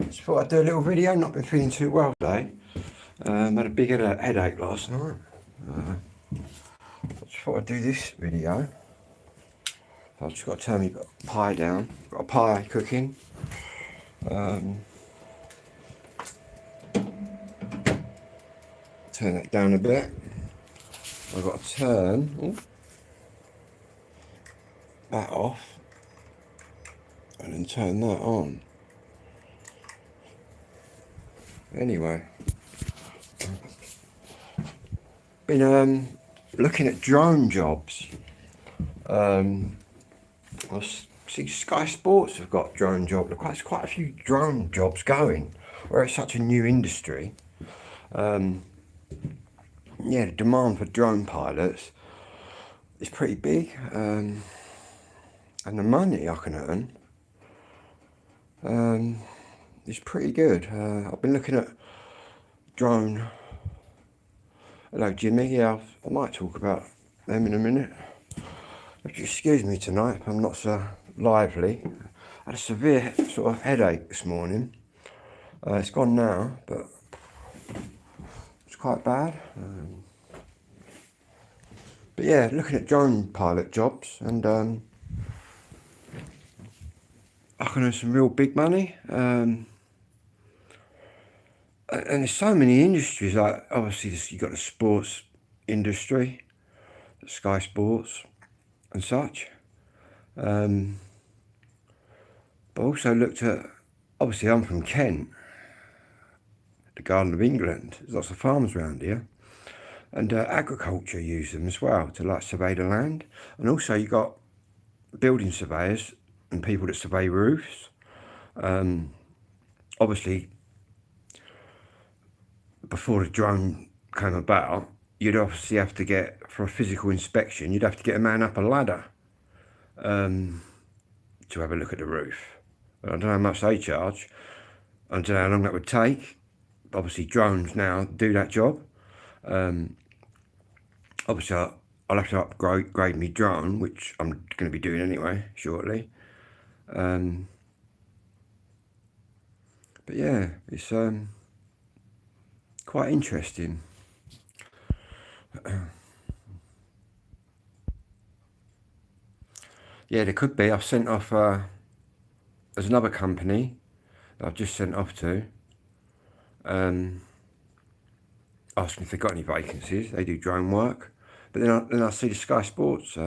Just thought I'd do a little video. Not been feeling too well today. Had a big headache last night. Just thought I'd do this video. I've just got to turn my pie down. Got a pie cooking. Turn that down a bit. I've got to turn that off and then turn that on. Anyway, been looking at drone jobs. I see Sky Sports have got drone jobs. There's quite a few drone jobs going, where it's such a new industry. Yeah, the demand for drone pilots is pretty big, and the money I can earn is pretty good. I've been looking at drone. Hello, Jimmy. Yeah, I might talk about them in a minute. Excuse me tonight, I'm not so lively. I had a severe sort of headache this morning. It's gone now, but it's quite bad. But yeah, looking at drone pilot jobs, and I can earn some real big money. And there's so many industries, like obviously you've got the sports industry, Sky Sports and such. But I also looked at, obviously I'm from Kent, the Garden of England. There's lots of farms around here. And agriculture use them as well to like survey the land. And also you got building surveyors and people that survey roofs. Obviously, before the drone came about, you'd obviously have to get, for a physical inspection, you'd have to get a man up a ladder to have a look at the roof. I don't know how much they charge. I don't know how long that would take. Obviously, drones now do that job. Obviously, I'll have to upgrade my drone, which I'm going to be doing anyway shortly. But yeah, it's quite interesting. Yeah, there could be. I've sent off. There's another company that I've just sent off to. Asking if they've got any vacancies. They do drone work. But then I see the Sky Sports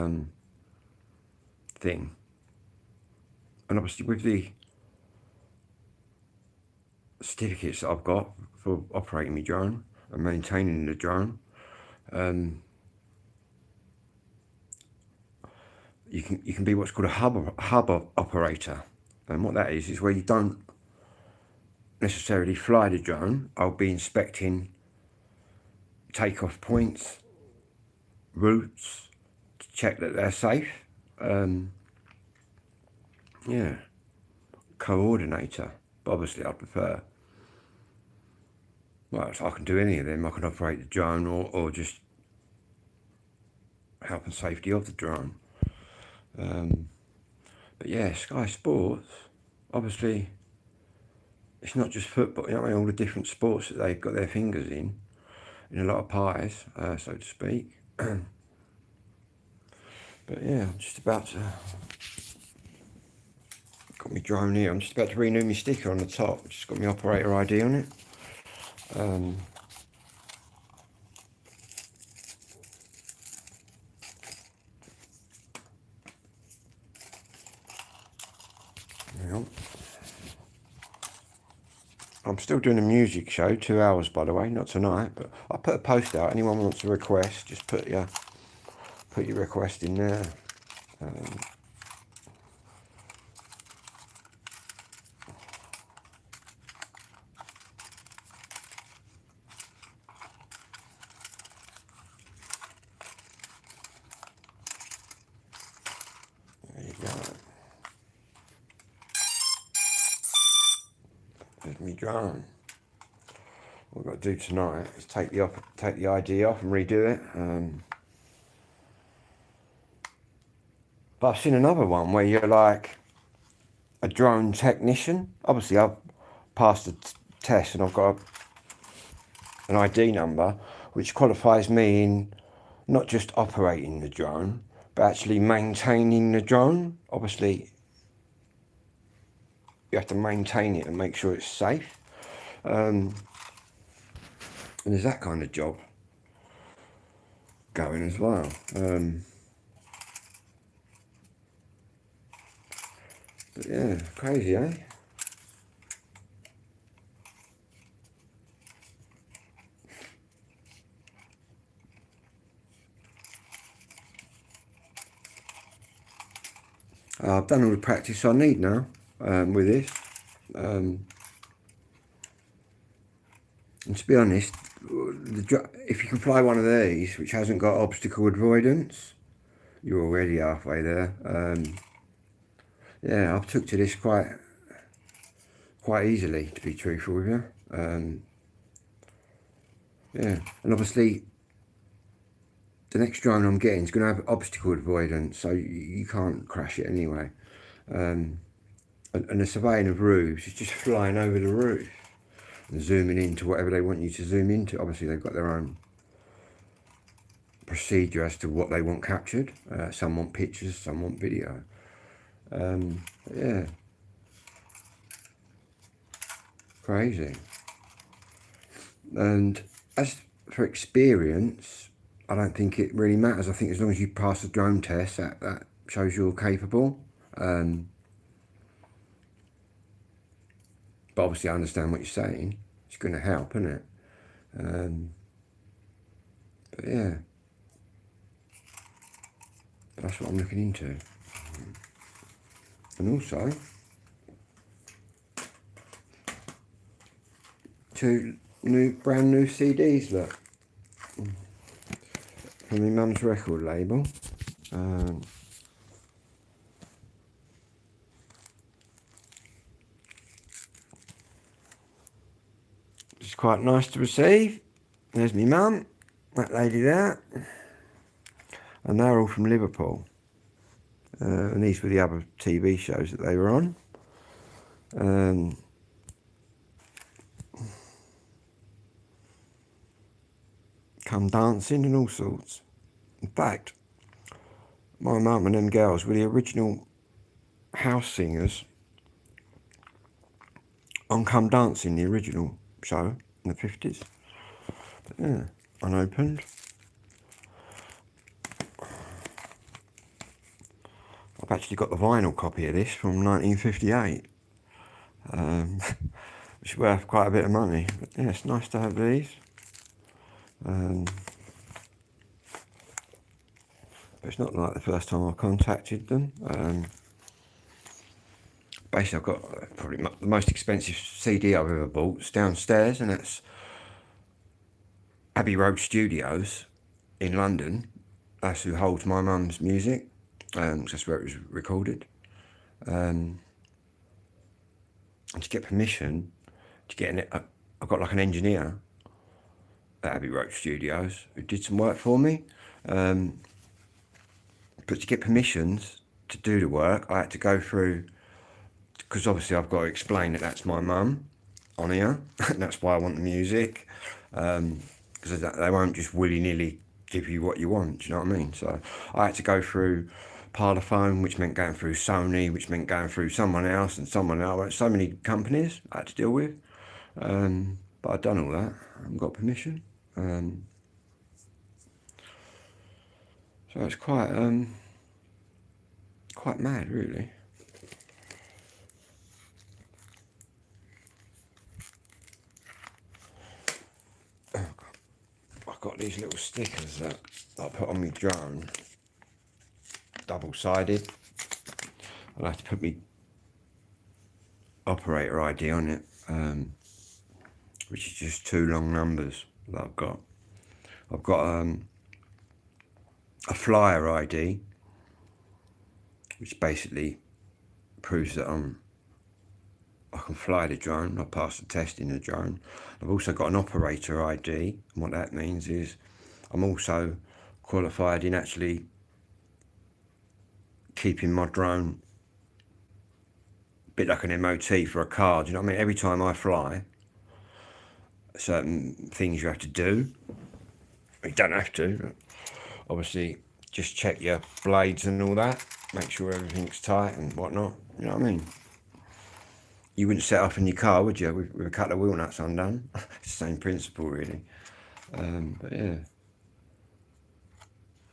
thing. And obviously with the certificates that I've got for operating my drone and maintaining the drone, you can be what's called a hub operator. And what that is where you don't necessarily fly the drone. I'll be inspecting takeoff points, routes, to check that they're safe. Yeah, coordinator. But obviously I'd prefer, well, if I can do any of them, I can operate the drone or just health and safety of the drone. But yeah, Sky Sports, obviously, it's not just football, you know what I mean, all the different sports that they've got their fingers in a lot of pies, so to speak. But yeah, I'm just about to, got my drone here, I'm just about to renew my sticker on the top, just got my operator ID on it. I'm still doing a music show, 2 hours by the way, not tonight, but I'll put a post out. Anyone wants a request, just put your request in there. There you go. There's me drone. What I've got to do tonight is take the ID off and redo it. But I've seen another one where you're like a drone technician. Obviously, passed the test and I've got an ID number which qualifies me in not just operating the drone, but actually maintaining the drone. Obviously, you have to maintain it and make sure it's safe. And there's that kind of job going as well. But yeah, crazy, eh? I've done all the practice I need now with this. And to be honest, if you can fly one of these which hasn't got obstacle avoidance, you're already halfway there. Yeah, I've took to this quite easily, to be truthful with you. Yeah, and obviously the next drone I'm getting is going to have obstacle avoidance, so you can't crash it anyway. And the surveying of roofs is just flying over the roof and zooming into whatever they want you to zoom into. Obviously they've got their own procedure as to what they want captured. Some want pictures, some want video. Yeah, crazy. And as for experience, I don't think it really matters. I think as long as you pass the drone test, that shows you're capable. But obviously I understand what you're saying. It's going to help, isn't it? But yeah, that's what I'm looking into. And also, two brand new CDs, look, from my mum's record label. It's quite nice to receive. There's me mum, that lady there, and they're all from Liverpool. And these were the other TV shows that they were on. Come Dancing and all sorts. In fact, my mum and them girls were the original house singers on Come Dancing, the original show in the 50s. But yeah, unopened. I've actually got the vinyl copy of this from 1958, which is worth quite a bit of money. But yeah, it's nice to have these. But it's not like the first time I contacted them. Basically, I've got probably the most expensive CD I've ever bought. It's downstairs, and that's Abbey Road Studios in London. That's who holds my mum's music. That's where it was recorded. And to get permission to get in it, I've got like an engineer at Abbey Road Studios who did some work for me. But to get permissions to do the work, I had to go through, because obviously I've got to explain that that's my mum on here, and that's why I want the music, because they won't just willy-nilly give you what you want, do you know what I mean? So I had to go through Parlophone, which meant going through Sony, which meant going through someone else and someone else. So many companies I had to deal with, but I'd done all that and got permission. So it's quite mad, really. I've got these little stickers that I put on my drone, double-sided. I'll have to put my operator ID on it, which is just 2 long numbers that I've got. I've got a flyer ID, which basically proves that I can fly the drone. I passed the test in the drone. I've also got an operator ID, and what that means is I'm also qualified in actually keeping my drone bit like an MOT for a car. Do you know what I mean? Every time I fly, certain things you have to do. You don't have to, but obviously just check your blades and all that. Make sure everything's tight and whatnot. You know what I mean? You wouldn't set off in your car, would you, with a couple of wheel nuts undone? It's the same principle, really. But yeah,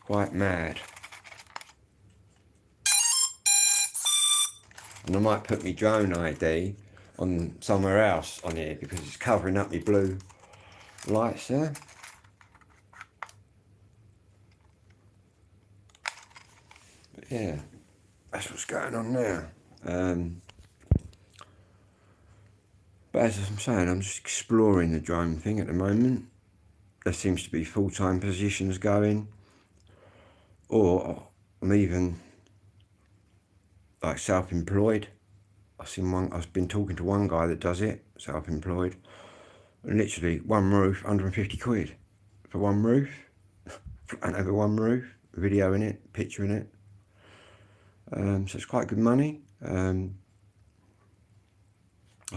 quite mad. And I might put my drone ID on somewhere else on here because it's covering up my blue lights there. But yeah, that's what's going on there. But as I'm saying, I'm just exploring the drone thing at the moment. There seems to be full-time positions going, or I'm even like self-employed. I've been talking to one guy that does it, self-employed, and literally one roof, 150 quid for one roof, and over one roof, video in it, picture in it. So it's quite good money. I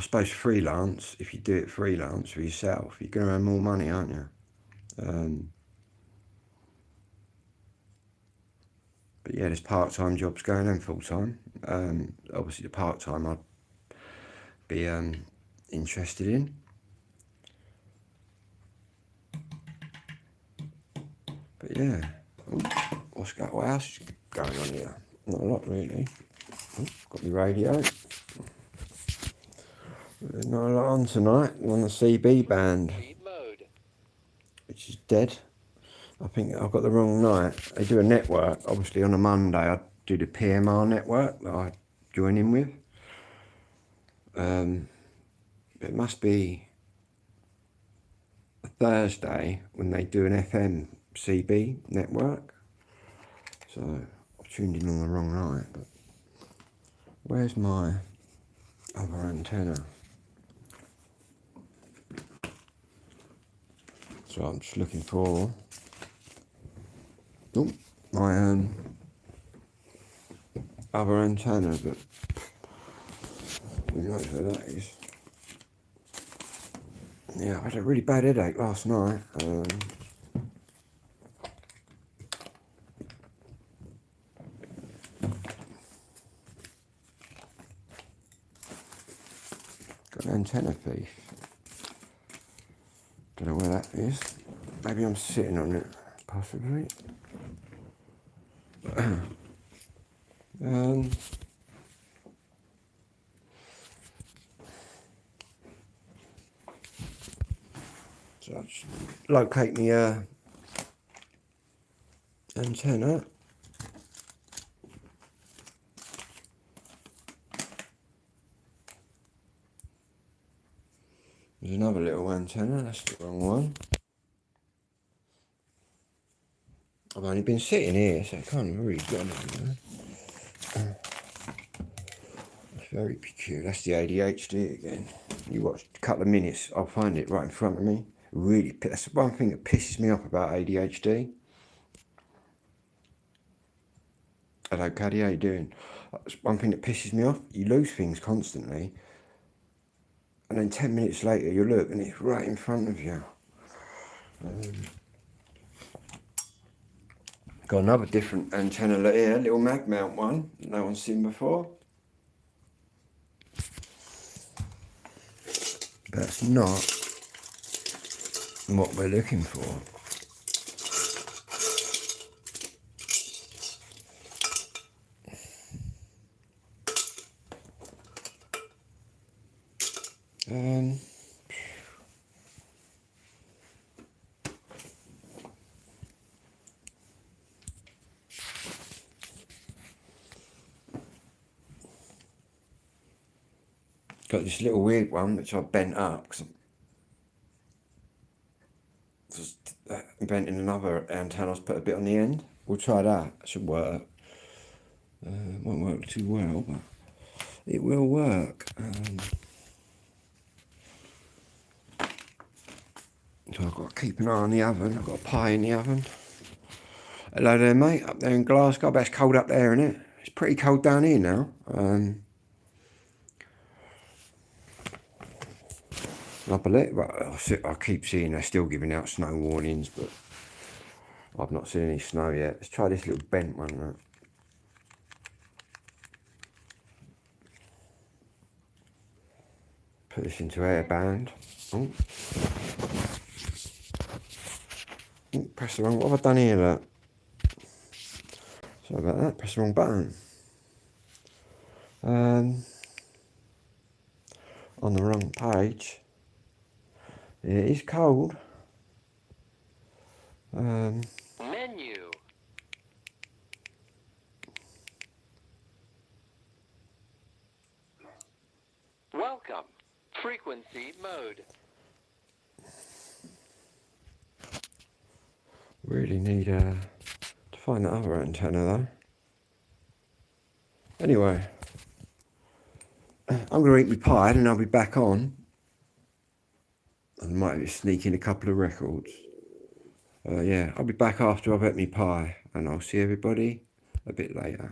suppose freelance, if you do it freelance for yourself, you're going to earn more money, aren't you? But yeah, there's part-time jobs going and full-time. Obviously the part-time I'd be interested in. But yeah, what else is going on here? Not a lot really. Got the radio. There's not a lot on tonight. I'm on the CB band, which is dead. I think I've got the wrong night. They do a network. Obviously on a Monday I do the PMR network that I join in with. It must be a Thursday when they do an FM CB network. So I've tuned in on the wrong night. But where's my other antenna? So I'm just looking for my other antenna, but who knows where that is. Yeah, I had a really bad headache last night. Got an antenna thief. Don't know where that is. Maybe I'm sitting on it, possibly. So I'll just locate the antenna. There's another little antenna, that's the wrong one. I've only been sitting here, so I can't really get anything. That's very peculiar. That's the ADHD again. You watch a couple of minutes, I'll find it right in front of me. Really, that's the one thing that pisses me off about ADHD. Hello, Caddy, how you doing? That's one thing that pisses me off. You lose things constantly, and then 10 minutes later you look and it's right in front of you. Got another different antenna here, little mag mount one, no one's seen before. But that's not what we're looking for. Got this little weird one which I bent up because I was inventing another antenna. I put a bit on the end. We'll try that. It should work. Won't work too well, but it will work. So I've got to keep an eye on the oven. I've got a pie in the oven. Hello there, mate. Up there in Glasgow. But it's cold up there, isn't it? It's pretty cold down here now. I believe, but I keep seeing they're still giving out snow warnings, but I've not seen any snow yet. Let's try this little bent one. Right? Put this into airband. Oh. Oh, press the wrong. What have I done here? Look. Sorry about that. Press the wrong button. On the wrong page. Yeah, it is cold. Menu. Welcome. Frequency mode. Really need to find that other antenna though. Anyway, I'm going to eat my pie and I'll be back on. I might sneak in a couple of records. Yeah, I'll be back after I've ate my pie and I'll see everybody a bit later.